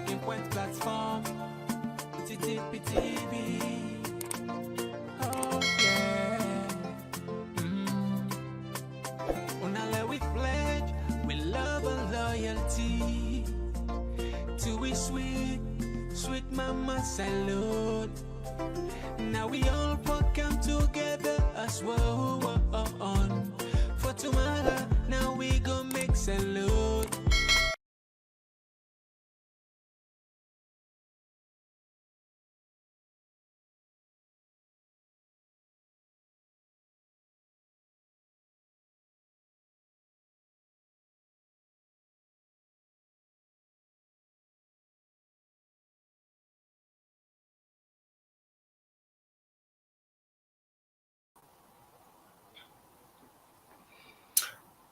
Talking Point platform. TTPTV. Oh yeah. Unale we pledge with love and loyalty to we sweet, sweet mama salute. Now we all come together as well on. For tomorrow, now we go make salute.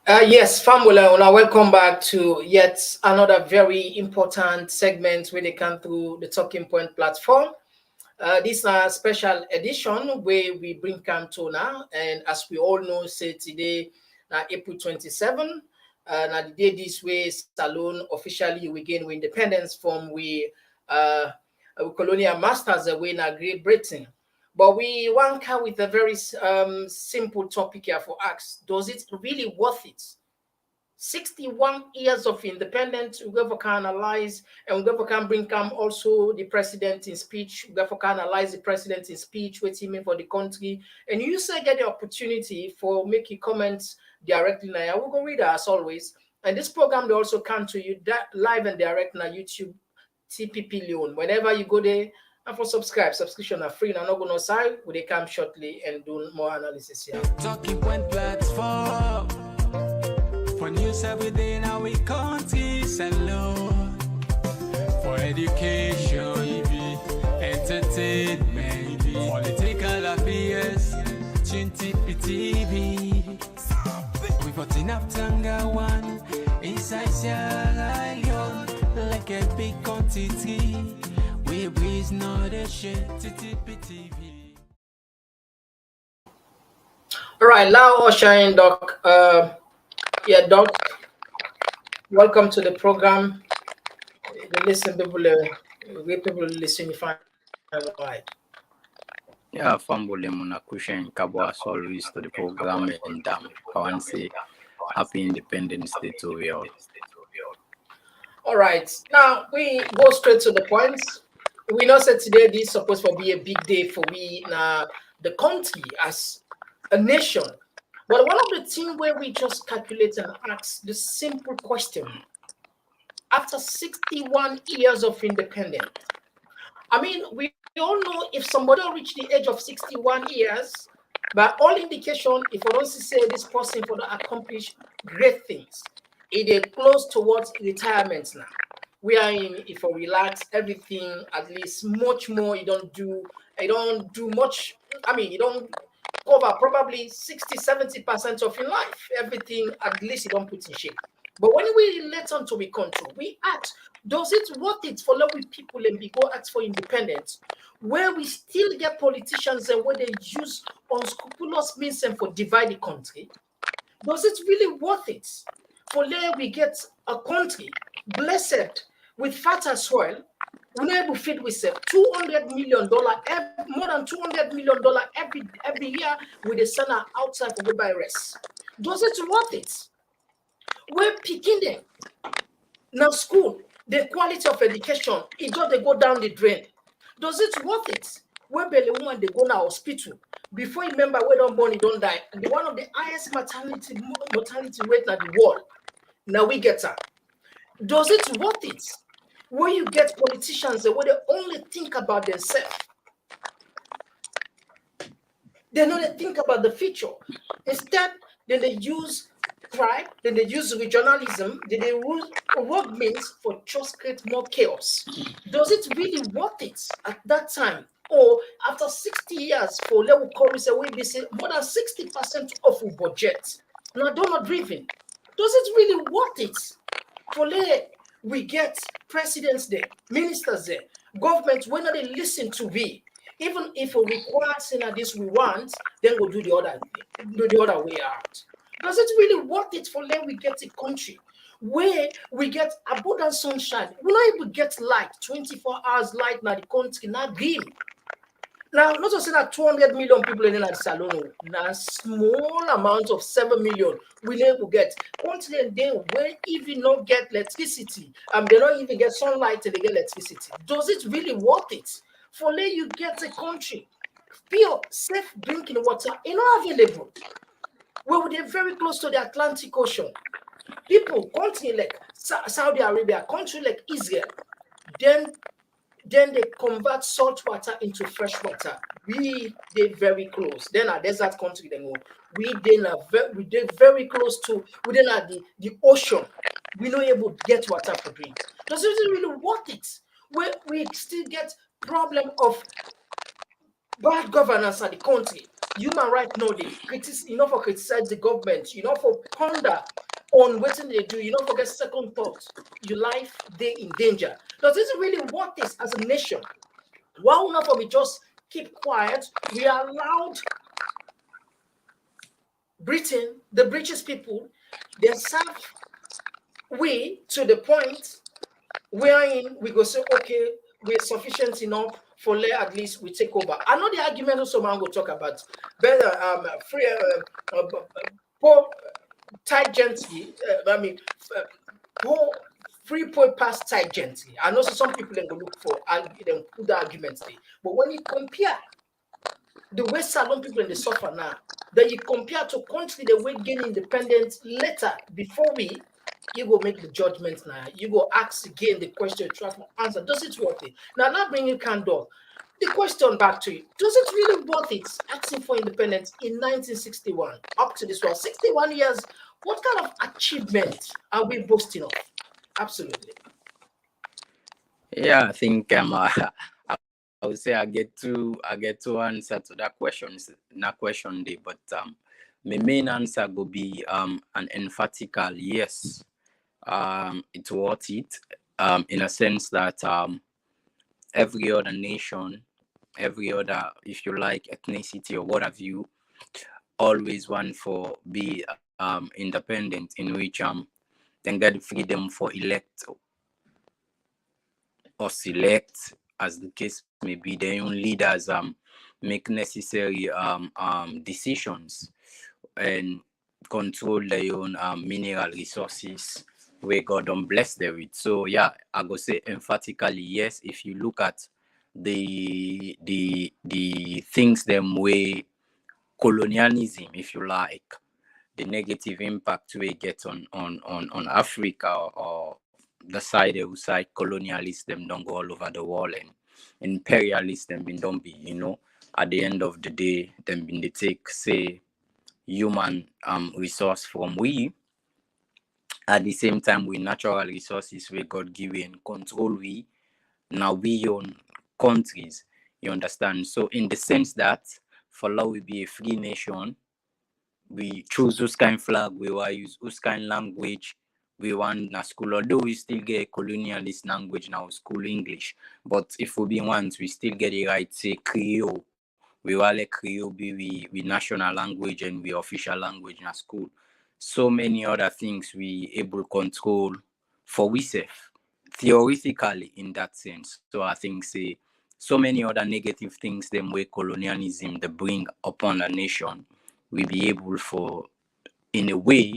Yes, Famula, welcome back to yet another very important segment when they come through the Talking Point platform. This is a special edition where we bring Cantona, and as we all know, say today, April 27, now the day this way, Salone officially we gain independence from colonial masters away in Great Britain. But we want to with a very simple topic here for us. Does it really worth it? 61 years of independence, we can analyze, and we can bring also the president in speech, we can analyze the president in speech, what he mean for the country, and you say get the opportunity for making comments directly now. We'll go read it as always. And this program they also come to you that live and direct on YouTube, TPP Leone. Whenever you go there, and for subscription are free. I'm not going to side. Will they come shortly and do more analysis here? Talking Point platform for news every day now we country salute for education, entertainment, political affairs, TPTV. We got enough Tanga one inside Sierra Leone like a big quantity. We breeze not a shit, TTPTV. All right, now Oshine Doc. Doc, welcome to the program. The listen people, listen, you find right. Yeah, Fambule Munakusha Kabwa always to the program, and I want to say happy Independence Day to you all. All right, now we go straight to the point. We know that today this is supposed to be a big day for we the country as a nation. But one of the things where we just calculate and ask the simple question: after 61 years of independence, I mean, we all know if somebody reach the age of 61 years, by all indication, if I don't say this person for to accomplish great things, it is close towards retirement now. We are in, if I relax, everything at least much more. You don't do much. I mean, you don't cover probably 60-70% of your life. Everything at least you don't put in shape. But when we let on to be control, we ask, does it worth it for lovely people and we go ask for independence, where we still get politicians and where they use unscrupulous means and for divide the country? Does it really worth it for there we get a country blessed with fertile soil? We able to feed with $200 million, more than $200 million every year with the center outside for goodbye rest. Does it worth it? We're picking them. Now school, the quality of education, it just they go down the drain. Does it worth it? When belly woman they go now hospital, before you remember where don't born, you don't die. And the one of the highest mortality rate in the world. Now we get her. Does it worth it? Where you get politicians where they only think about themselves. They don't think about the future. Instead, then they use tribe, then they use regionalism, then they use work means for just create more chaos. Does it really worth it at that time? Or after 60 years for level chorus away, they say more than 60% of the budget. Now donor driven. Does it really worth it? For we get presidents there, ministers there, government when they listen to we. Even if we require saying this we want, then we'll do the other way out. Does it really worth it for we get a country where we get abundant sunshine. We not even get light, 24 hours light now the country, not green. Now, not to say that 200 million people in the salon, now small amount of 7 million we never get. Continent they will even not get electricity. They don't even get sunlight till they get electricity. Does it really worth it? For let you get a country, pure, safe drinking water, not available. Well, they're very close to the Atlantic Ocean. People, country like Saudi Arabia, country like Israel, then they convert salt water into fresh water. We they very close. Then our desert country then we they very close to within the ocean. We not able to get water for drink. Does it really worth it? We still get problem of bad governance at the country. Human rights no they enough for criticize the government, for ponder on what they do, forget second thoughts. Your life they in danger. Does this really worth this as a nation? Why not for we just keep quiet? We are allowed Britain, the British people, they serve we to the point wherein we go say, okay, we're sufficient enough for let at least we take over. I know the argument also man will talk about better free poor tight gently. Poor free poor pass tight gently. I know some people then go look for and then put the arguments there. But when you compare the way Salon people in the suffer now, then you compare to country the way gain independence later before we you go make the judgment now. You go ask again the question, try to answer. Does it worth it? Now, not bringing candor. The question back to you: does it really worth it asking for independence in 1961 up to this one, 61 years? What kind of achievement are we boasting of? Absolutely. Yeah, I think I would say I get to answer to that question, not question day, but my main answer will be an emphatical yes. It's worth it. In a sense that every other nation, every other, if you like, ethnicity or what have you, always want for be independent, in which then get freedom for elect or select, as the case may be, their own leaders make necessary decisions and control their own mineral resources where God don't bless them with. So yeah, I go say emphatically yes. If you look at the things them way colonialism, if you like, the negative impact we get on Africa, or the side outside colonialists them don't go all over the world, and imperialists them been don't be, at the end of the day, them been they take say human resource from we. At the same time, we natural resources we God given control we now we own countries. You understand? So in the sense that for now we be a free nation, we choose whose kind flag we want use, whose kind language we want na school. Although we still get colonialist language now, school English. But if we be ones, we still get the right say Creole. We want let Creole be we national language and we official language in school. So many other things we able control for we safe theoretically in that sense. So I think say so many other negative things them way colonialism they bring upon a nation, we be able for in a way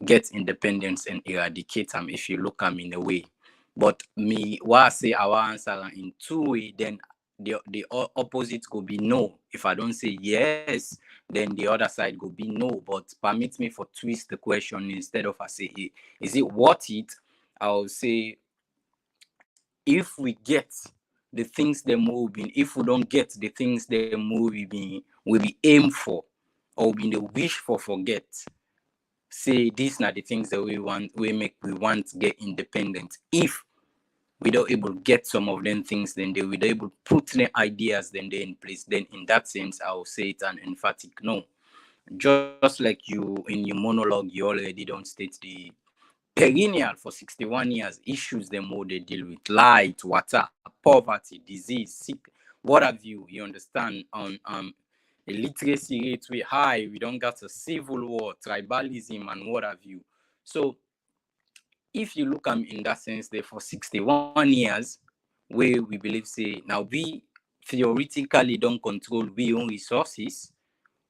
get independence and eradicate them if you look them in a way. But me what I say our answer in two way, then the opposite could be no. If I don't say yes, then the other side could be no. But permit me for twist the question, instead of I say is it worth it, I'll say if we get the things they're moving, if we don't get the things they're moving, we be aim for or we the wish for forget. Say these are the things that we want, we want to get independent. If we don't able to get some of them things, then they will able to put the ideas then they in place. Then in that sense, I will say it's an emphatic no. Just like you in your monologue, you already don't state the perennial for 61 years issues them more they deal with: light, water, poverty, disease, sick, what have you. You understand? On illiteracy rate we high, we don't got a civil war, tribalism, and what have you. So if you look in that sense, there for 61 years, where we believe say now we theoretically don't control we own resources,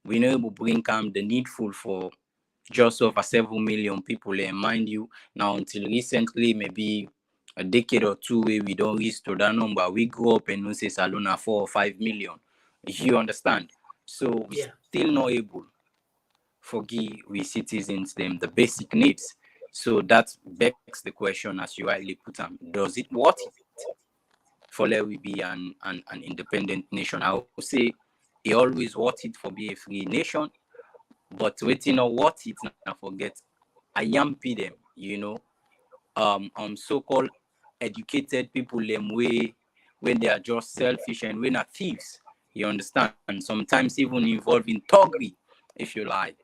we know we bring the needful for just over 7 million people. And mind you, now until recently, maybe a decade or two, where we don't reach to that number, we grew up and we say Salona 4 or 5 million. You understand? So we Yeah. still not able for give we citizens them the basic needs. So that begs the question, as you rightly put them, does it worth it for let we be an independent nation? I would say it always worth it for be a free nation, but waiting on what it now forget I yampy them, so-called educated people them way when they are just selfish and when are thieves. You understand? And sometimes even involving thuggery, if you like.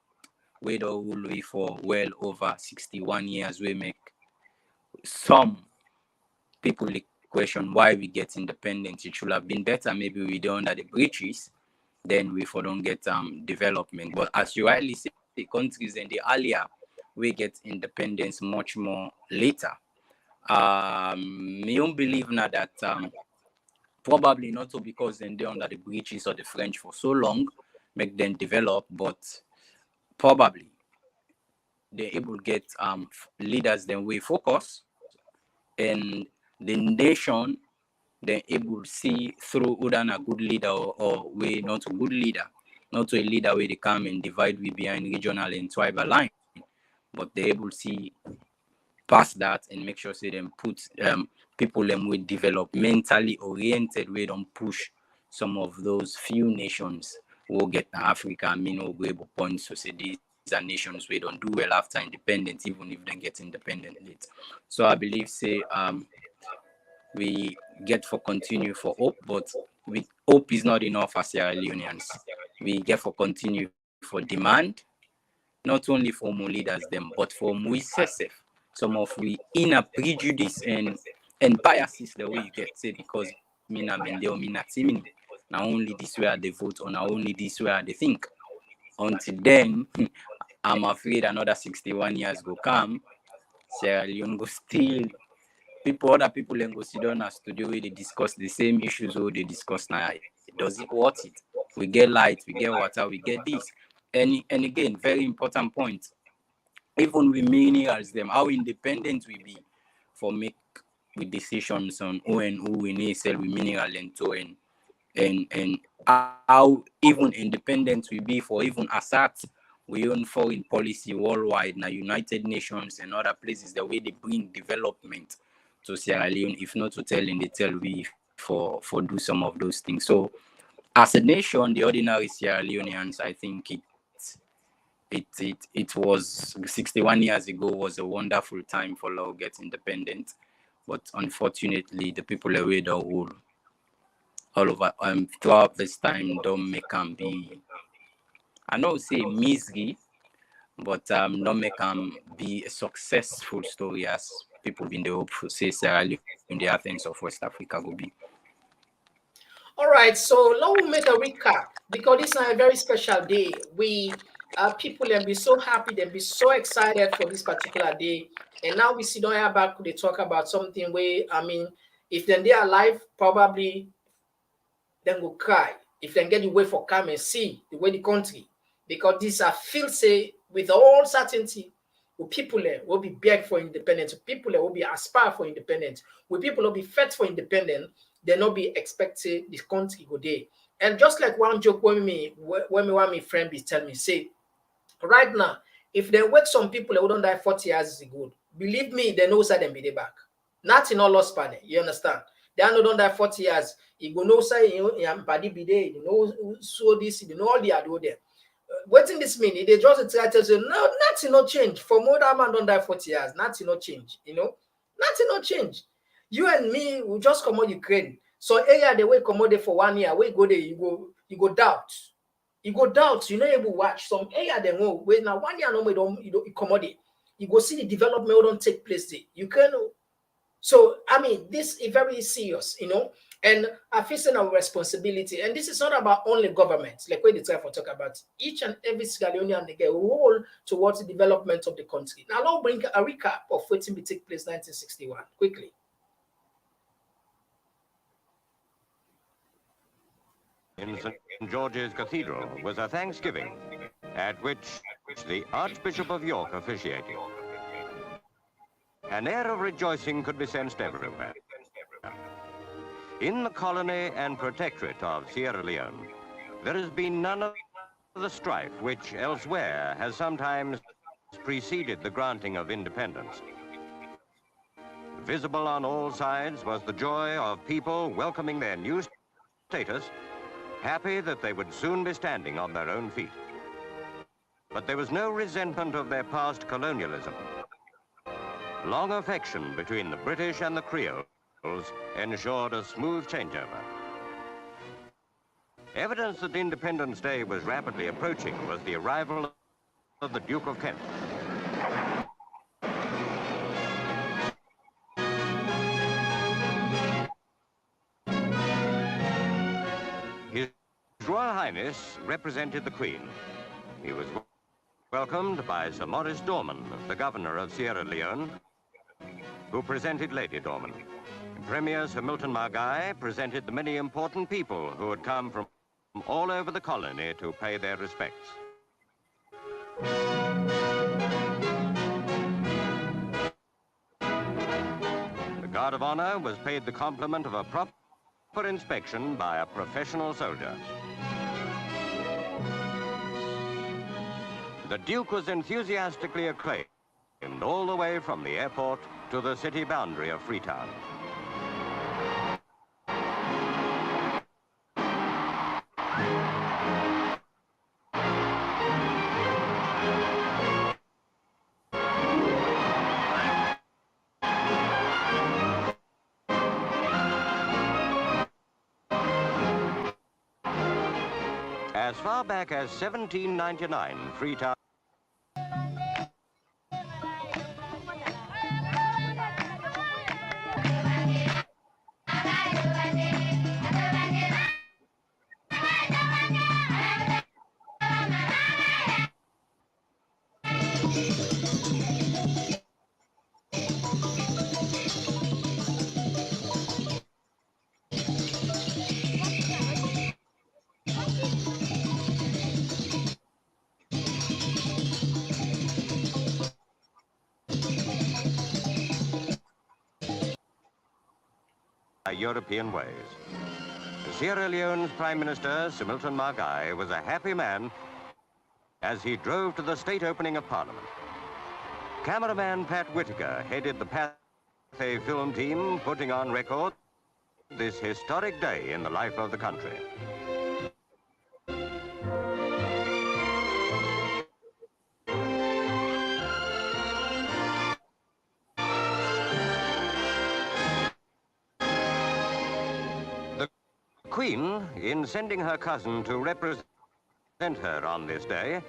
We the whole way for well over 61 years, we make some people question why we get independence. It should have been better. Maybe we don't under the breaches, then we for don't get development. But as you rightly say, countries in the earlier we get independence much more later. Me don't believe now that probably not so because then they're under the breaches of the French for so long, make them develop, but probably they're able to get leaders then we focus, and the nation then able to see through whether a good leader or way not a good leader, not to a leader where they come and divide we behind regional and tribal line, but they're able to see past that and make sure say them put people them with developmentally oriented way don't push some of those few nations will get to Africa. I mean, we'll be able points to say these are nations we don't do well after independence, even if they get independent late. So I believe say we get for continue for hope, but we hope is not enough as Sierra Leoneans. We get for continue for demand, not only for more leaders them, but for we self, some of we inner prejudice and biases the way you get say because me na mende or me na timini. Now only this way they vote or now only this way they think. Until then, I'm afraid another 61 years go come, Sierra Leone go still other people then go sit down a studio where they discuss the same issues or they discuss now. Does it worth it? We get light, we get water, we get this. And again, very important point. Even with minerals them, how independent we be for make with decisions on who and who we need sell with mineral and so and how even independent we be for even assert we own foreign policy worldwide now United Nations and other places the way they bring development to Sierra Leone, if not to tell in they tell we for do some of those things. So as a nation, the ordinary Sierra Leoneans, I think it was 61 years ago was a wonderful time for Laos get independent, but unfortunately the people away the whole all over throughout this time don't make them be, I know say misery, but don't make them be a successful story as people in the hope for say Sierra Leone in the Athens of West Africa will be. All right, so let me make a recap because this is a very special day. We people and be so happy, they be so excited for this particular day. And now we sit down here back, they talk about something where I mean, if then they are alive, probably then go cry. If they get the way for come and see the way the country, because these are feel say with all certainty, with people will be beg for independence, people will be aspire for independence, with people will be fed for independence, they not be expected this country go day. And just like one joke when my friend be tell me, say, right now, if they wake some people who don't die 40 years ago, believe me, they know say them be there back. Nothing all lost panic. You understand? They are don't die 40 years. You go no say body be there, you know so this, you know all the do there. Waiting this minute, they just try to say, no, nothing no change. For more that man don't die 40 years, nothing no change, you know, nothing no change. You and me will just come on Ukraine. So area the way come out there for 1 year, where you go there, you go doubt. You go doubt, you know able to watch some area they go where now 1 year no don't you come out there. You go see the development don't take place there. You can so I mean this is very serious, you know. And I facing our responsibility. And this is not about only government, like we try to talk about. Each and every Sierra Leonean they get a role towards the development of the country. Now, I'll bring a recap of what will take place 1961 quickly. In St. George's Cathedral was a Thanksgiving at which the Archbishop of York officiated. An air of rejoicing could be sensed everywhere. In the colony and protectorate of Sierra Leone, there has been none of the strife which elsewhere has sometimes preceded the granting of independence. Visible on all sides was the joy of people welcoming their new status, happy that they would soon be standing on their own feet. But there was no resentment of their past colonialism. Long affection between the British and the Creoles ensured a smooth changeover. Evidence that Independence Day was rapidly approaching was the arrival of the Duke of Kent. His Royal Highness represented the Queen. He was welcomed by Sir Maurice Dorman, the Governor of Sierra Leone, who presented Lady Dorman. Premier Sir Milton Margai presented the many important people who had come from all over the colony to pay their respects. The guard of honor was paid the compliment of a proper inspection by a professional soldier. The Duke was enthusiastically acclaimed all the way from the airport to the city boundary of Freetown. As far back as 1799, Freetown European ways. Sierra Leone's Prime Minister, Sir Milton Margai, was a happy man as he drove to the state opening of Parliament. Cameraman Pat Whitaker headed the Pathé film team, putting on record this historic day in the life of the country. The Queen, in sending her cousin to represent her on this day,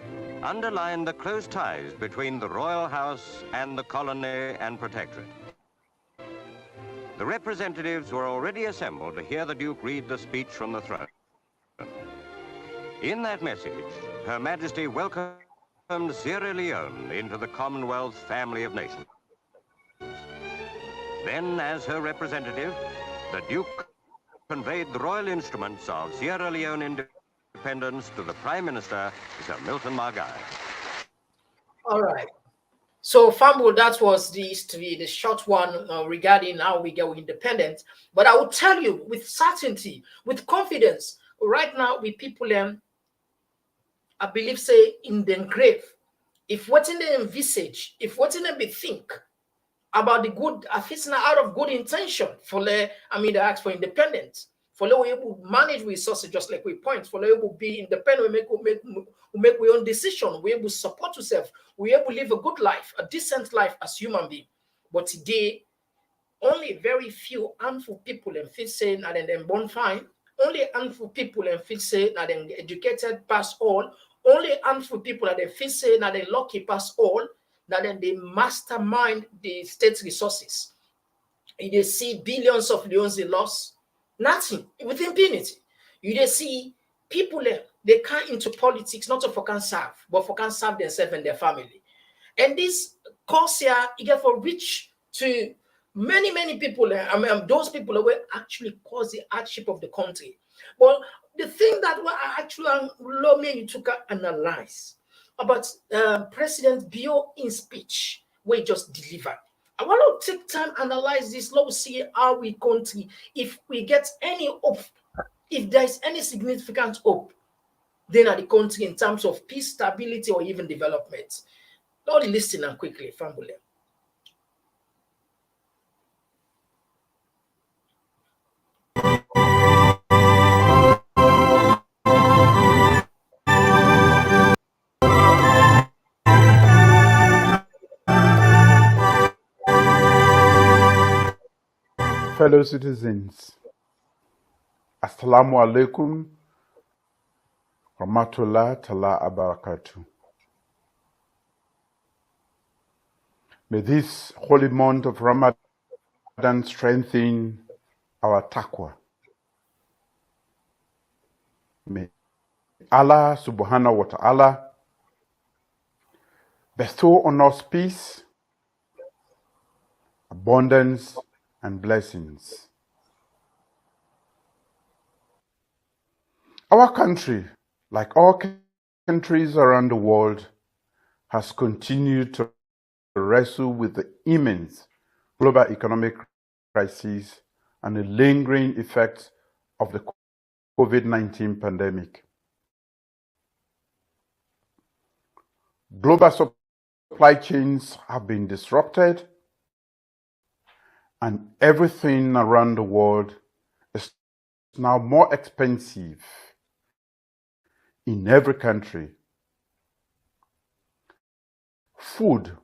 underlined the close ties between the royal house and the colony and protectorate. The representatives were already assembled to hear the Duke read the speech from the throne. In that message, Her Majesty welcomed Sierra Leone into the Commonwealth family of nations. Then, as her representative, the Duke conveyed the royal instruments of Sierra Leone independence to the Prime Minister, Sir Milton Margai. All right. So, Fumble, that was the history, the short one regarding how we get independent. But I will tell you with certainty, with confidence, right now, with people, I believe, say, in the grave, if what in they envisage, if what in they think about the good, if it's not out of good intention for they ask for independence, for they able to manage resources just like we point, for they able to be independent, we make our own decision, we able to support ourselves, we able to live a good life, a decent life as human being. But today, only very few handful people and feel say that they're born fine, only handful people and feel say that they're educated past all, only handful people that they feel say that they're lucky past all, that then they mastermind the state's resources. And they see billions of leones they lost, Nothing with impunity. You just see people they come into politics not to for can serve, but for can serve themselves and their family. And this cause here, it get for reach to many people. I mean, those people will actually cause the hardship of the country. But the thing that what I actually love me you took analyze about President Bio in speech, where he just delivered. I want to take time analyze this. Let's see how we country, if we get any hope, if there is any significant hope, then at the country in terms of peace, stability, or even development. Lord, listen and quickly, family. Fellow citizens, Assalamu alaikum rahmatullah ta'ala abarakatuh. May this holy month of Ramadan strengthen our taqwa. May Allah subhanahu wa ta'ala bestow on us peace, abundance, and blessings. Our country, like all countries around the world, has continued to wrestle with the immense global economic crisis and the lingering effects of the COVID-19 pandemic. Global supply chains have been disrupted, and everything around the world is now more expensive in every country. Food,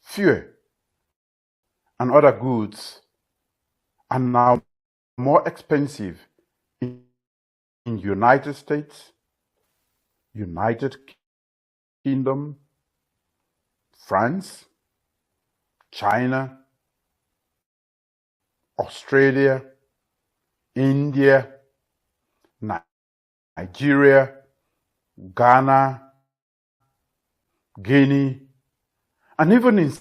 fuel, and other goods are now more expensive in United States, United Kingdom, France, China, Australia, India, Nigeria, Ghana, Guinea, and even in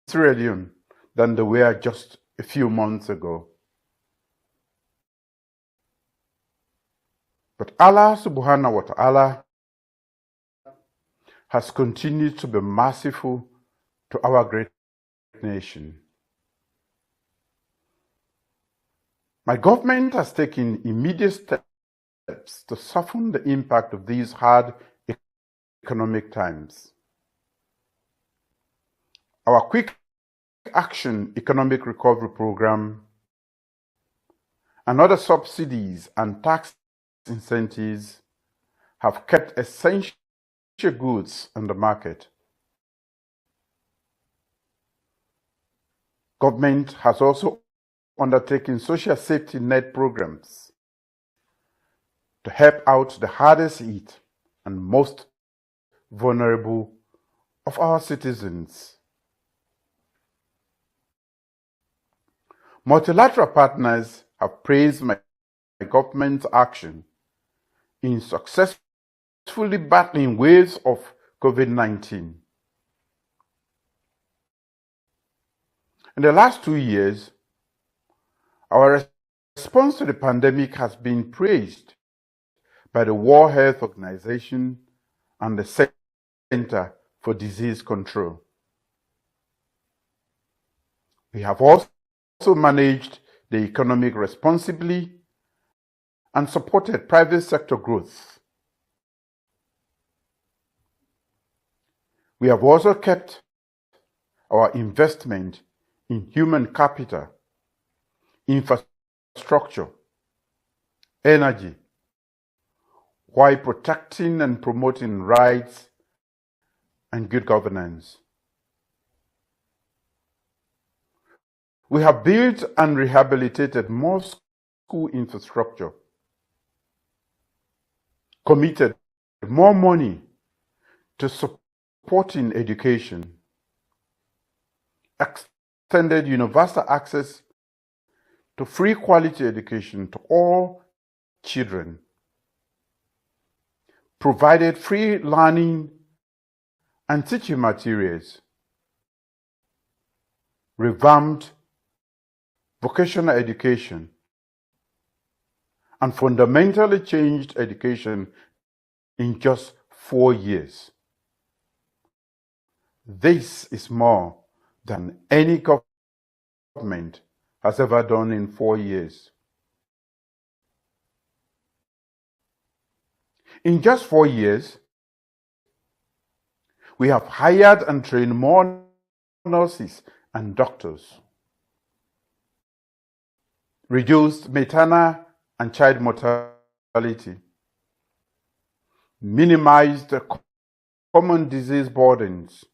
Sierra Leone than they were just a few months ago. But Allah subhanahu wa ta'ala has continued to be merciful to our great nation. My government has taken immediate steps to soften the impact of these hard economic times. Our Quick Action Economic Recovery Program and other subsidies and tax incentives have kept essential goods on the market. Government has also undertaken social safety net programs to help out the hardest hit and most vulnerable of our citizens. Multilateral partners have praised my government's action in successfully battling waves of COVID-19. In the last 2 years, our response to the pandemic has been praised by the World Health Organization and the Center for Disease Control. We have also managed the economy responsibly and supported private sector growth. We have also kept our investment in human capital, infrastructure, energy, while protecting and promoting rights and good governance. We have built and rehabilitated more school infrastructure, committed more money to supporting education, extended universal access to free quality education to all children, provided free learning and teaching materials, revamped vocational education, and fundamentally changed education in just 4 years. This is more than any government has ever done in 4 years. In just 4 years, we have hired and trained more nurses and doctors, reduced maternal and child mortality, minimized the common disease burdens,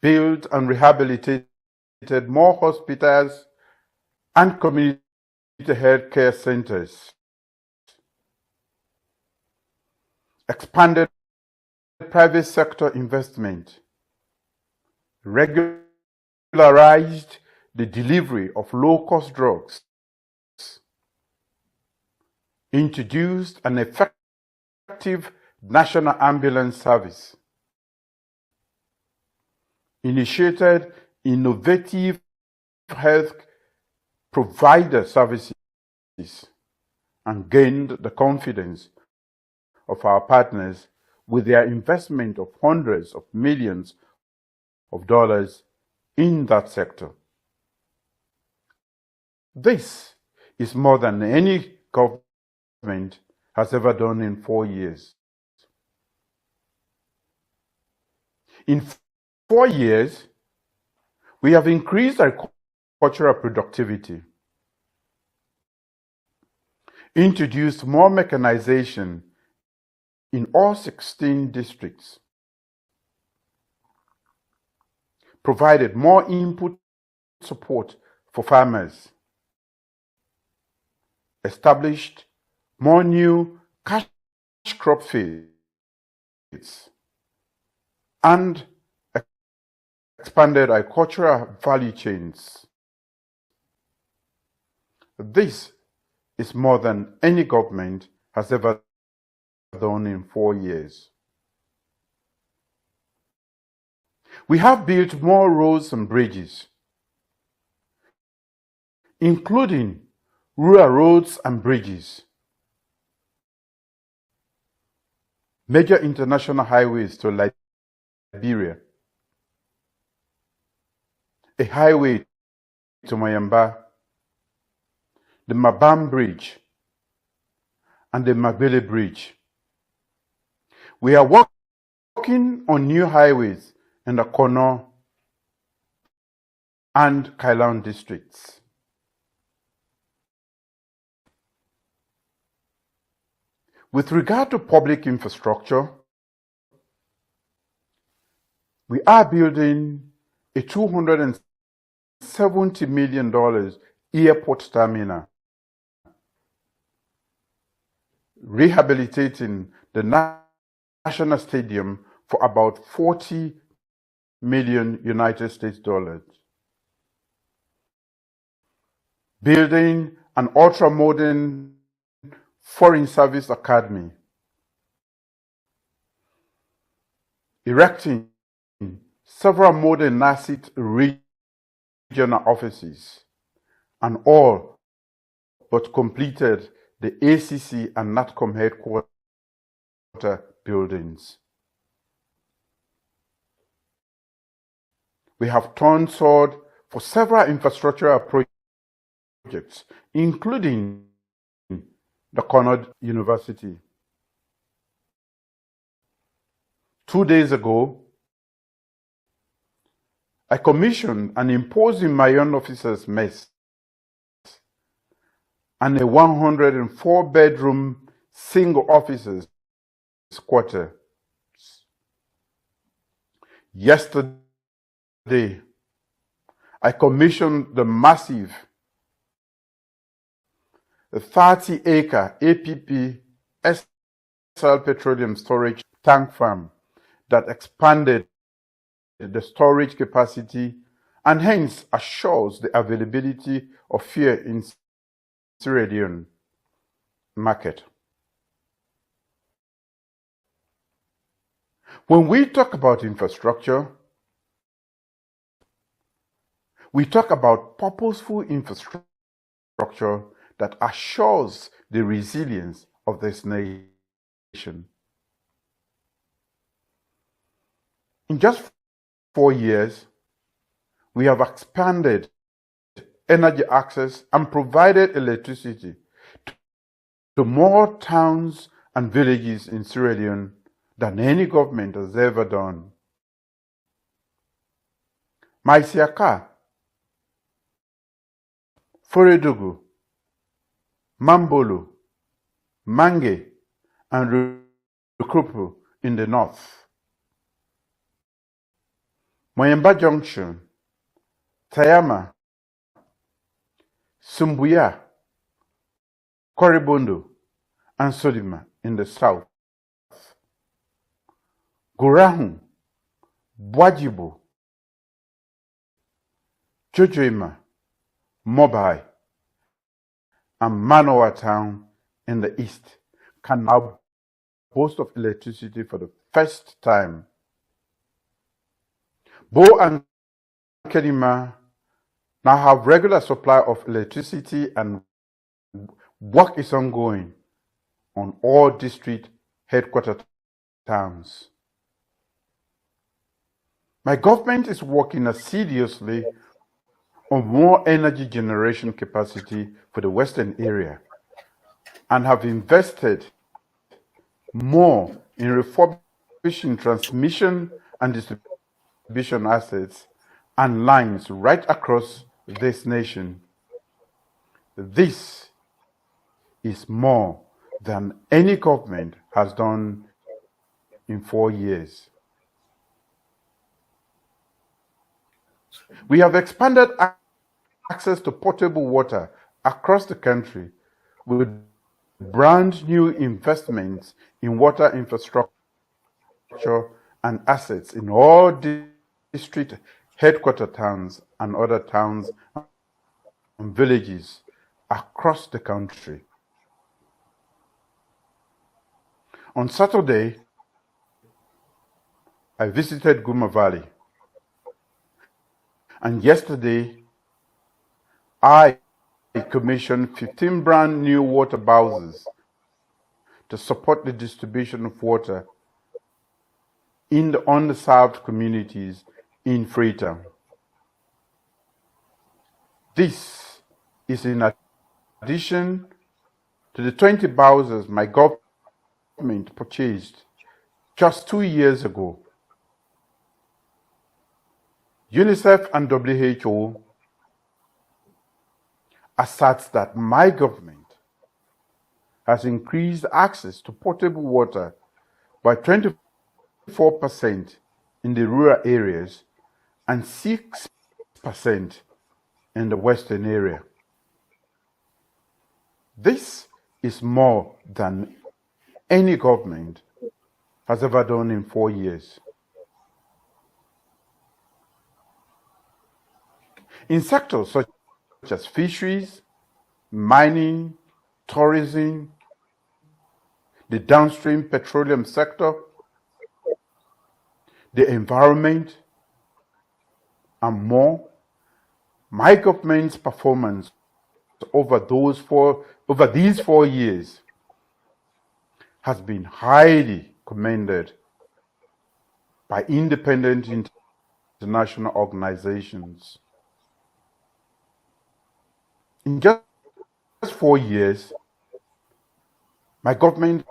built and rehabilitated more hospitals and community health care centers, expanded private sector investment, regularized the delivery of low-cost drugs, introduced an effective national ambulance service, initiated innovative health provider services, and gained the confidence of our partners with their investment of hundreds of millions of dollars in that sector. This is more than any government has ever done in 4 years. In 4 years, we have increased agricultural productivity, introduced more mechanization in all 16 districts, provided more input support for farmers, established more new cash crop fields, and expanded agricultural value chains. This is more than any government has ever done in 4 years. We have built more roads and bridges, including rural roads and bridges, major international highways to Liberia, a highway to Mayamba, the Mabam Bridge, and the Magbele Bridge. We are working on new highways in the Kono and Kailan districts. With regard to public infrastructure, we are building a $270 million airport terminal, rehabilitating the National Stadium for about $40 million United States dollars, building an ultra-modern Foreign Service Academy, erecting several modern NACIT regional offices, and all but completed the ACC and NATCOM headquarters buildings. We have turned sword for several infrastructural projects, including the Conard University. 2 days ago, I commissioned an imposing Mayan officers' mess and a 104-bedroom single officers' quarter. Yesterday, I commissioned the massive 30-acre APP SL Petroleum Storage Tank Farm that expanded the storage capacity and hence assures the availability of fuel in Sierra Leone market. When we talk about infrastructure, we talk about purposeful infrastructure that assures the resilience of this nation. In just 4 years, we have expanded energy access and provided electricity to more towns and villages in Sierra Leone than any government has ever done. Maisiaka, Foredogu, Mambolo, Mange, and Rukrupu in the north. Moyemba Junction, Tayama, Sumbuya, Koribondo, and Sodima in the south. Gorahu, Bwajibo, Jojoima, Mobai, and Manoa Town in the east can now boast of electricity for the first time. Bo and Kedima now have regular supply of electricity, and work is ongoing on all district headquarter towns. My government is working assiduously on more energy generation capacity for the western area and have invested more in refurbishing transmission and distribution assets and lines right across this nation. This is more than any government has done in 4 years. We have expanded access to potable water across the country with brand new investments in water infrastructure and assets in all district headquarter towns and other towns and villages across the country. On Saturday, I visited Guma Valley, and yesterday I commissioned 15 brand new water bowsers to support the distribution of water in the underserved communities in Freetown. This is in addition to the 20 bowsers my government purchased just 2 years ago. UNICEF and WHO asserts that my government has increased access to potable water by 24% in the rural areas and 6% in the western area. This is more than any government has ever done in 4 years. In sectors such as fisheries, mining, tourism, the downstream petroleum sector, the environment, and more, my government's performance over these 4 years has been highly commended by independent international organizations. In just 4 years, my government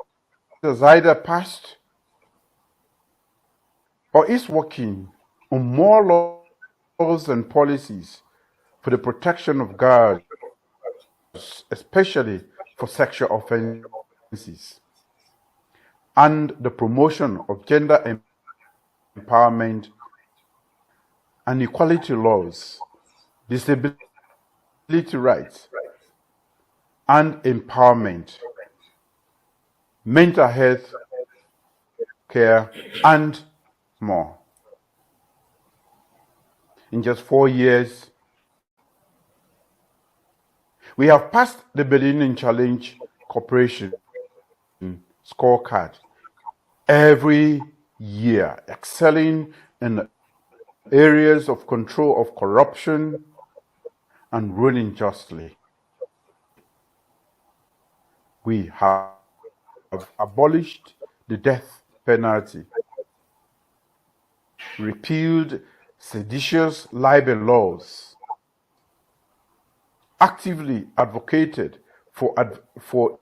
has either passed or is working on more laws and policies for the protection of girls, especially for sexual offenses, and the promotion of gender empowerment and equality laws, disability rights and empowerment, mental health care, and more. in just 4 years. We have passed the Millennium Challenge Corporation scorecard every year, excelling in areas of control of corruption and ruling justly. We have abolished the death penalty, repealed seditious libel laws, actively advocated for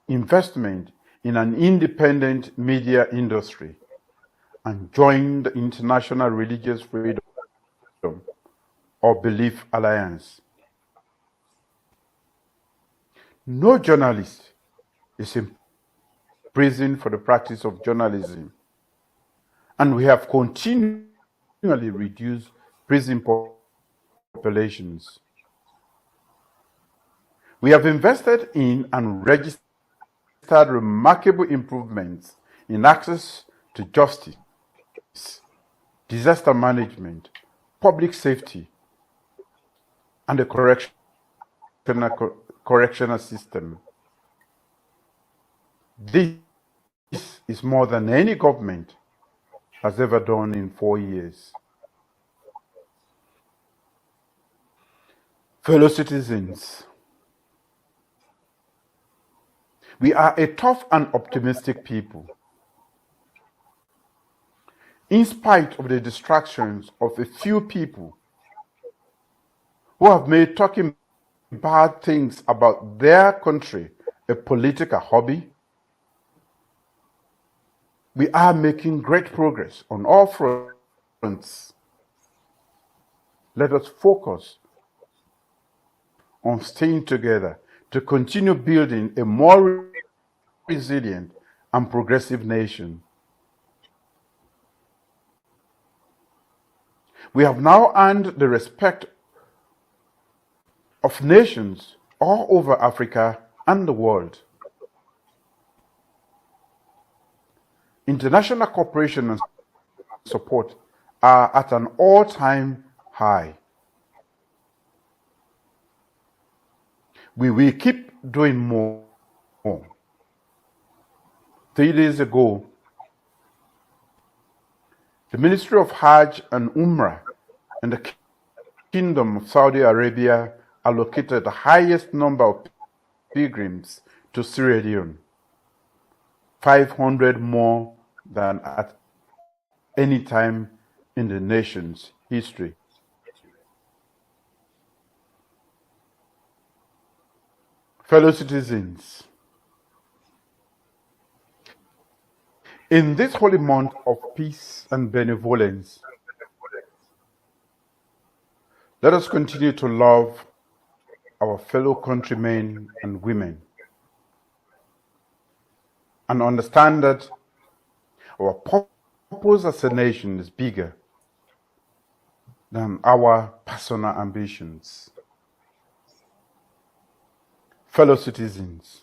investment in an independent media industry, and joined the International Religious Freedom or Belief Alliance. No journalist is in prison for the practice of journalism, and we have continually reduced prison populations. We have invested in and registered remarkable improvements in access to justice, disaster management, public safety, and the correctional system. This is more than any government has ever done in 4 years. Fellow citizens, we are a tough and optimistic people. In spite of the distractions of a few people who have made talking bad things about their country a political hobby, we are making great progress on all fronts. Let us focus on staying together to continue building a more resilient and progressive nation. We have now earned the respect of nations all over Africa and the world. International cooperation and support are at an all-time high. We will keep doing more. 3 days ago, the Ministry of Hajj and Umrah in the Kingdom of Saudi Arabia allocated the highest number of pilgrims to Sierra Leone, 500 more than at any time in the nation's history. Fellow citizens, in this holy month of peace and benevolence, let us continue to love our fellow countrymen and women and understand that our purpose as a nation is bigger than our personal ambitions. Fellow citizens,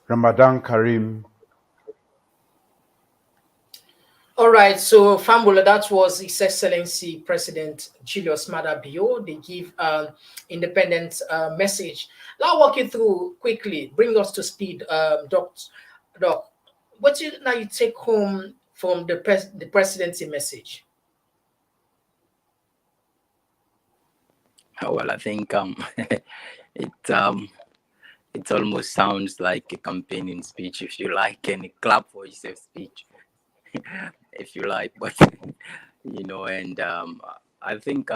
Ramadan Kareem. All right, so Fambula, that was His Excellency President Julius Maada Bio. They give independent message. I'll walk you through quickly, bring us to speed, Doc. What you take home from the presidency message? Well, I think it almost sounds like a campaigning speech, if you like, and a clap for yourself speech, if you like. But and I think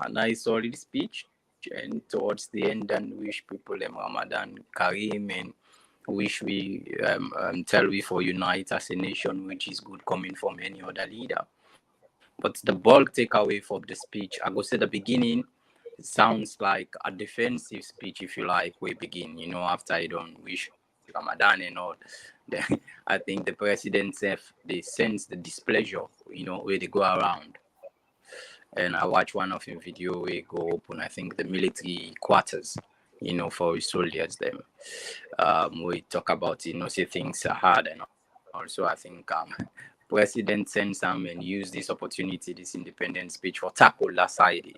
nice solid speech, and towards the end, and wish people Ramadan Kareem, and wish we tell we for unite as a nation, which is good coming from any other leader. But the bulk takeaway from the speech, I go say the beginning, it sounds like a defensive speech, if you like. We begin, after I don't wish Ramadan and all. Then I think the president they sense the displeasure, where they go around. And I watch one of your video where go open, I think, the military quarters, for his soldiers. Them, we talk about, say things are hard, and also I think President sends them and use this opportunity, this independent speech for tackle that side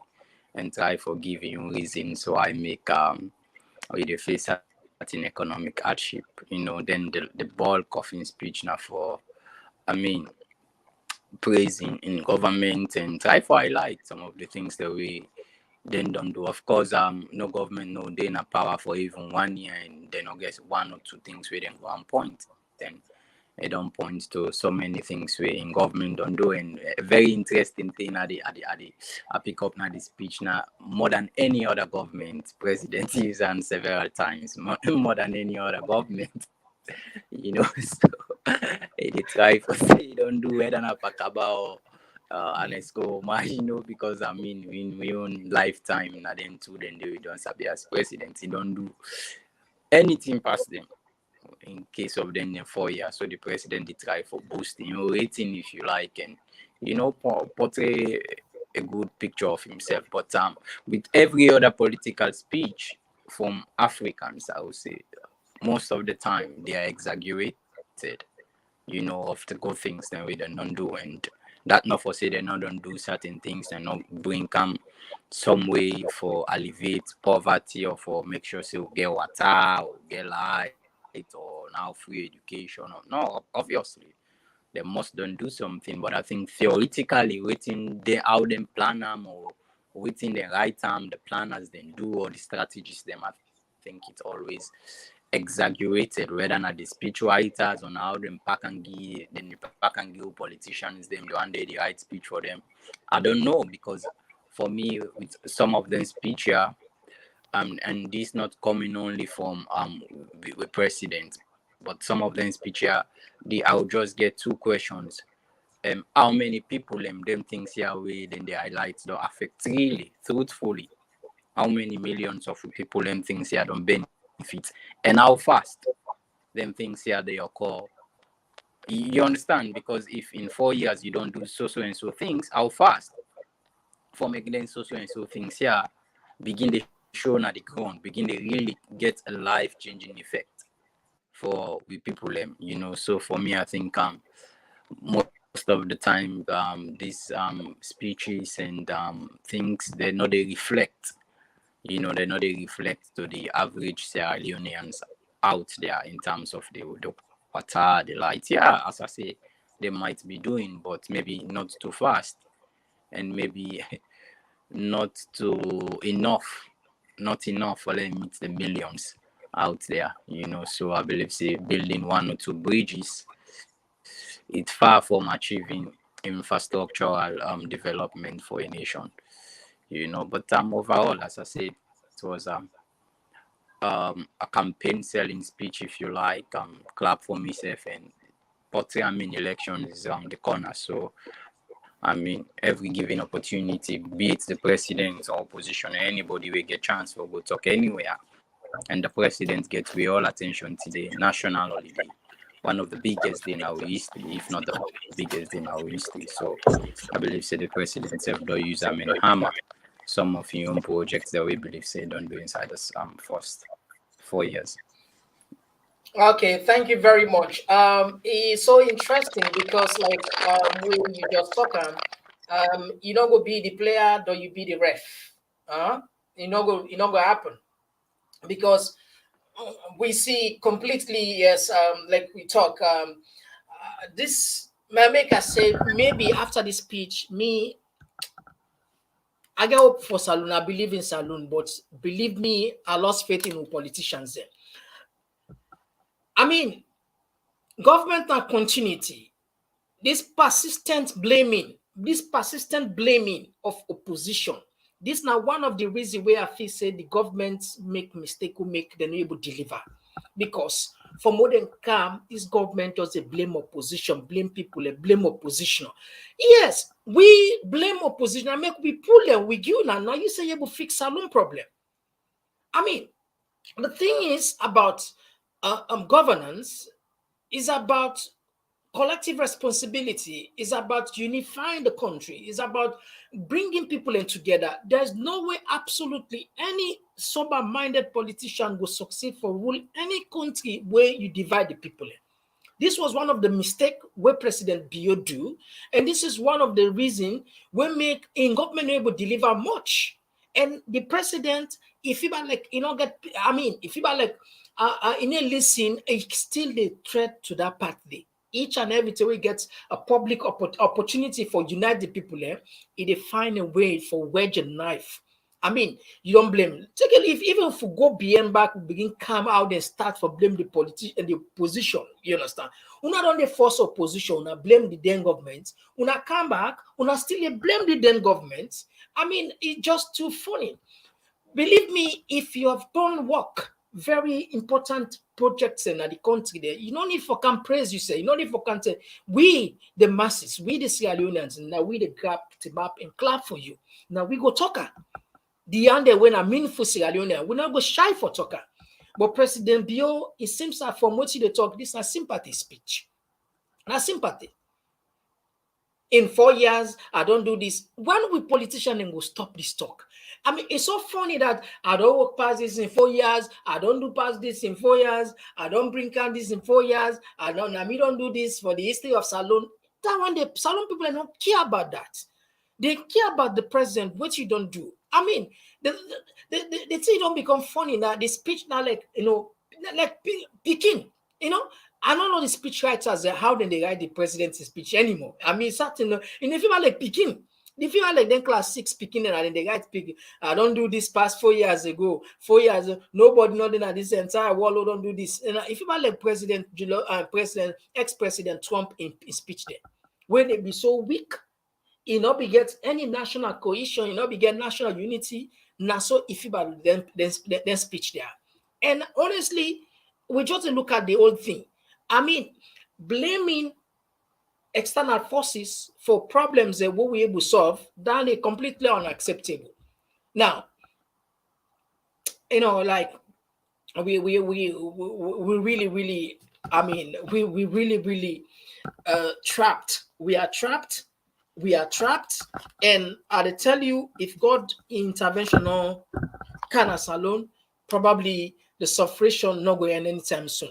and try for giving reason. So I make with the face certain economic hardship, then the bulk of his speech now for praising in government and try for highlight some of the things that we then don't do. Of course, no government no they na power for even 1 year, and then I guess one or two things we then go on point. Then they don't point to so many things we in government don't do. And a very interesting thing I pick up now the speech now more than any other government president used and several times more than any other government. So they try for say don't do whether na pakaba and let's go because in my own lifetime na them too then they don't sabi as president, he don't do anything past them in case of them in 4 years. So the president they try for boosting rating if you like, and portray a good picture of himself. But with every other political speech from Africans, I would say most of the time they are exaggerated, of the good things that we don't do. And that not for say they not don't do certain things and not bring some way for alleviate poverty or for make sure say we get water or get light or now free education. Or no, obviously they must don't do something. But I think theoretically waiting they how them plan them or waiting the right time the planners then do or the strategies them, I think it's always exaggerated, whether not the speech writers on how them pack and give politicians them the one day the right speech for them. I don't know, because for me with some of them speech here, and this not coming only from the president, but some of them speech here, I'll just get two questions. How many people them things here way then the highlights don't affect really, truthfully? How many millions of people them things here don't benefit? And how fast them things here they occur? You understand? Because if in 4 years you don't do so and so things, how fast for making them so and so things here begin the show at the ground, begin to really get a life-changing effect for we people them, So for me, I think most of the time these speeches and things they reflect. They not they reflect to the average Sierra Leoneans out there in terms of the water, the light. Yeah, as I say, they might be doing, but maybe not too fast, and maybe not enough for them meet the millions out there. So I believe say building 1 or 2 bridges, it's far from achieving infrastructural development for a nation. But overall, as I said, it was a campaign selling speech, if you like, clap for myself, and portray election is the corner. So every given opportunity, be it the president or opposition, anybody will get chance to go talk anywhere, and the president gets all attention today, national holiday, one of the biggest in our history, if not the biggest in our history. So I believe say the president himself don't use hammer some of your own projects that we believe say don't do inside this first 4 years. Okay, thank you very much. It's so interesting because when you just talk you not go be the player, though you be the ref. You not go happen, because we see completely, yes, like we talk, this may make us say maybe after this speech, I get hope for Saloon. I believe in Saloon, but believe me, I lost faith in politicians there. Government and continuity, this persistent blaming of opposition. This now one of the reasons where I feel say the government make mistake who make them able to deliver. Because for more than calm, this government does a blame opposition, blame people, a blame opposition. Yes, we blame opposition and make we pull them with you now you say you will fix Saloon problem. The thing is about governance is about collective responsibility, is about unifying the country, is about bringing people in together. There's no way absolutely any sober-minded politician will succeed for rule any country where you divide the people in. This was one of the mistake where President Bio do, and this is one of the reason we make in government able deliver much. And the president, if you like, if you like, in a listen, it's still the threat to that party. Each and every time we get a public opportunity for unite the people, it find a way for wedge and knife. I mean, you don't blame. Take a leave, even if we go beyond back, we begin come out and start for blame the politician and the opposition. You understand? Una don't the force opposition, una blame the then government. Una come back, una still blame the then government. I mean, it's just too funny. Believe me, if you have done work, very important projects in the country there, you don't need for can praise you say, you don't need for can say, we the masses, we the Sierra Leoneans, now we the grab the map and clap for you. Now we go talker. The end when I mean for Sierra Leone, we not go shy for talker. But President Bio, it seems like from what you talk, this is a sympathy speech. Not sympathy. In 4 years, I don't do this. When we politicians will stop this talk? I mean, it's so funny that I don't work past this in 4 years. I don't do past this in 4 years. I don't bring out this in 4 years. I don't do this for the history of Salon. That one, the Salon people don't care about that. They care about the president, what you don't do. I mean, the thing don't become funny now. The speech now, like, like Peking, I don't know the speech writers, how then they write the president's speech anymore. I mean, certain, if you are like Peking, if you are like then class 6 Peking, and then they write Peking, I don't do this past 4 years ago, 4 years, nobody nothing at this entire world don't do this. And if you are like ex-president Trump in speech there, when they be so weak, not be get any national cohesion, not be get national unity. Now, so if you then speech there, and honestly, we just look at the whole thing. I mean, blaming external forces for problems that we able to solve, that is completely unacceptable. Now, like we really, I mean, we really trapped. We are trapped. We are trapped, and I tell you, if God intervention on Canas alone, probably the suffering not going anytime soon.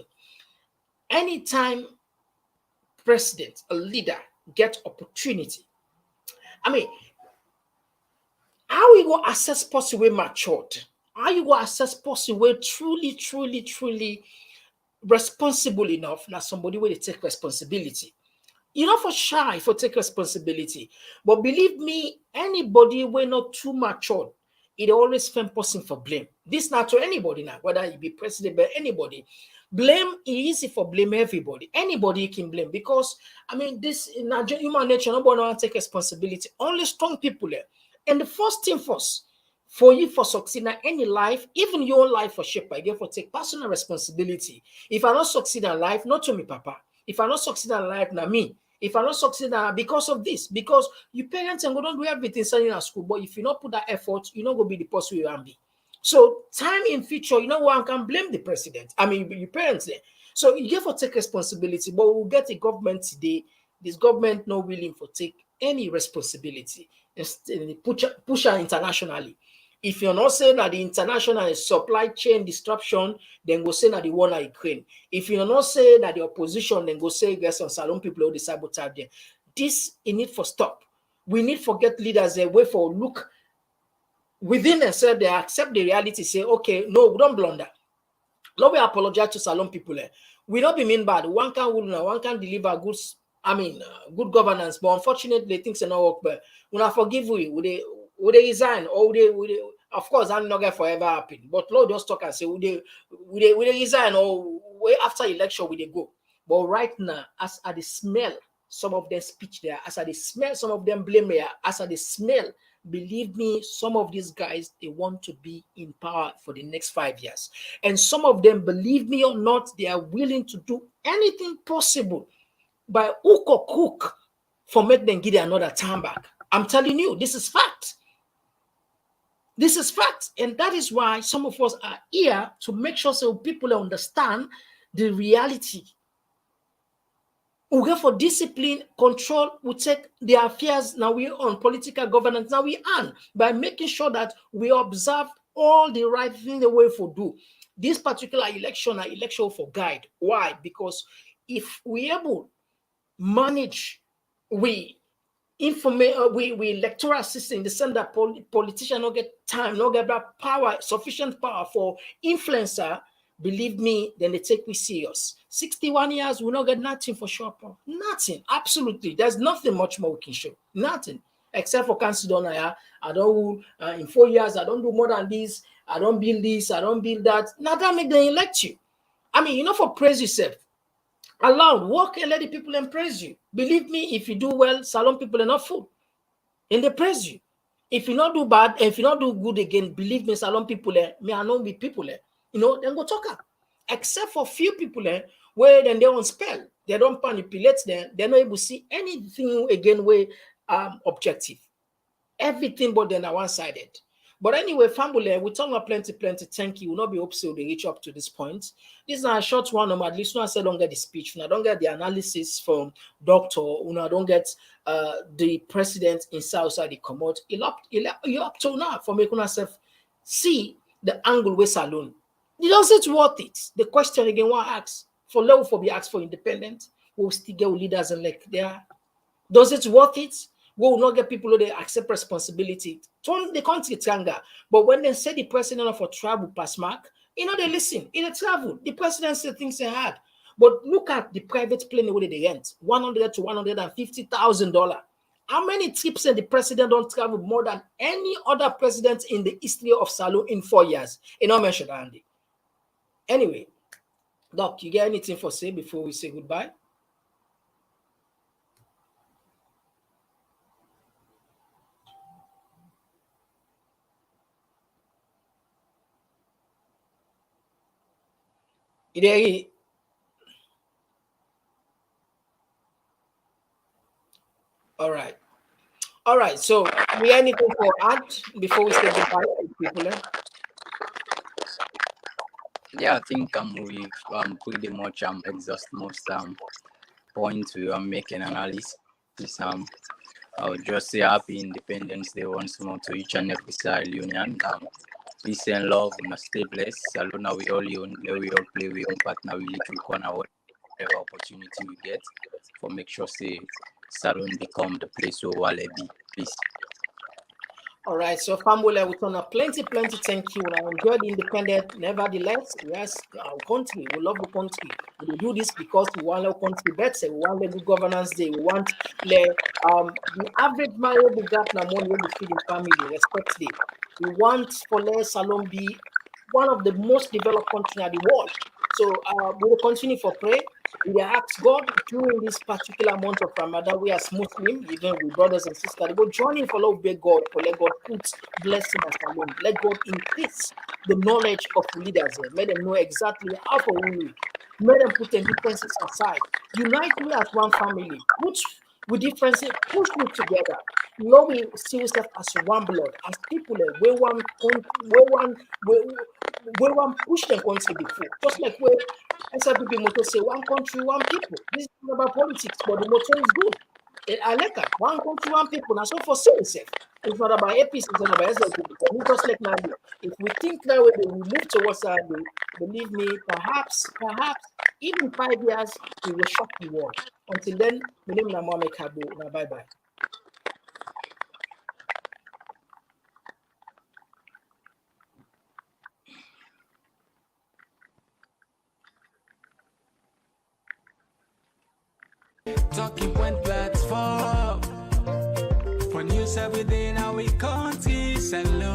Anytime president, a leader, get opportunity, I mean, how you go assess possible matured? How you go assess possible truly responsible enough? Now somebody will take responsibility. You're not for shy for take responsibility. But believe me, anybody we're not too mature, it always find person for blame. This not to anybody now, whether you be president, but anybody. Blame is easy for blame everybody. Anybody can blame because I mean this in human nature, nobody want to take responsibility. Only strong people there. And the first thing first, for you for succeed in any life, even your own life for shape, I get for take personal responsibility. If I don't succeed in life, not to me, Papa. If I don't succeed in life, not me. If I don't succeed because of this, because your parents and go don't do everything studying at school, but if you not put that effort, you're not going to be the person you want to be. So time in future, one can blame the president. I mean, your parents there. So you get for take responsibility, but we'll get a government today. This government not willing for take any responsibility. Push her internationally. If you're not saying that the international supply chain disruption, then go say that the war in Ukraine. If you're not saying that the opposition, then go say there's some Salon people who sabotage them. This it need for stop. We need for get leaders a way for look within themselves. They accept the reality. Say, okay, no, we don't blunder. No, we apologize to Salon people. We don't be mean bad. One can rule, one can deliver goods. I mean, good governance. But unfortunately, things are not work. But when I forgive you, would they resign or would they of course I'm not gonna forever happen, but Lord just talk and say would they resign or way after election will they go? But right now, as I smell some of them speech there, as I smell some of them blame there, as I smell, believe me, some of these guys they want to be in power for the next 5 years, and some of them, believe me or not, they are willing to do anything possible by hook or crook for make them get another time back. I'm telling you, this is fact. This is fact. And that is why some of us are here to make sure so people understand the reality. We go for discipline, control, we take the affairs now we on political governance, now we on by making sure that we observe all the right thing the way for do. This particular election are election for guide. Why? Because if we able manage we we electoral system in the sense that politicians don't get time, don't get that power, sufficient power for influencer, believe me, then they take me serious. 61 years, we don't get nothing for sure. Nothing. Absolutely. There's nothing much more we can show. Nothing. Except for council I don't in 4 years, I don't do more than this, I don't build this, I don't build that. Now that make them elect you. I mean, for praise yourself. Allow, walk and let the people and praise you. Believe me, if you do well, Salon people are not fool. And they praise you. If you not do bad, and if you not do good again, believe me, Salon people, me I know be people, then go talk up. Except for few people where then they on spell, they don't manipulate them, they're not able to see anything again where objective. Everything but then are one-sided. But anyway, family, we talk about plenty. Thank you. We'll not be hope so they reach up to this point. This is a short one, at least I don't get the speech. I don't get the analysis from doctor. I don't get the president inside the commode. You up to now for making ourselves see the angle with Salon. Does it worth it? The question again, what asks for level for be asked for independent? We'll still get leaders and like there. Does it worth it? We will not get people who they accept responsibility. Turn the country anger. But when they say the president of a travel pass mark, they listen. In a travel, the president said things they had. But look at the private plane where they rent, $100,000 to $150,000. How many trips the president don't travel more than any other president in the history of Salon in 4 years? Mention Andy. Anyway, Doc, you get anything for say before we say goodbye? All right. So, we anything for add before we say goodbye to people? Yeah, I think we've pretty much exhaust most points we are making analysis. I would just say happy Independence Day once more to each and every Sierra Leonean. Peace and love, we must stay blessed. Salon, we all play, we all partner, we little corner, whatever opportunity we get for make sure say Salon become the place where we'll be. Peace. All right, so family, we turn up plenty. Thank you. I enjoyed the independent. Nevertheless, yes, our country, we love the country. We do this because we want our country better. We want the good governance day. We want the average marriage we got now money we feed in family, respect day. We want for less Salon be one of the most developed countries in the world. So we will continue for prayer. We ask God during this particular month of Ramadan, we as Muslims, even with brothers and sisters, we go join in for love, beg God, for let God put blessing us alone. Let God increase the knowledge of leaders here. Let them know exactly how to rule. Let them put their differences aside. Unite we as one family. Put with differences, push we together. Lord, we see ourselves as one blood, as people we want push the country before. Just like where SLPP motto say one country, one people. This is not about politics, but the motto is good. I like that. One country, one people. Now, so for itself. It's not about APC, it's not about SLPP. We just like now. If we think that way, then we move towards that. Believe me, perhaps, even 5 years, we will shock the world. Until then, my name is Mohamed Kabo. Bye-bye. Talking point platform for news every day now we countries and love.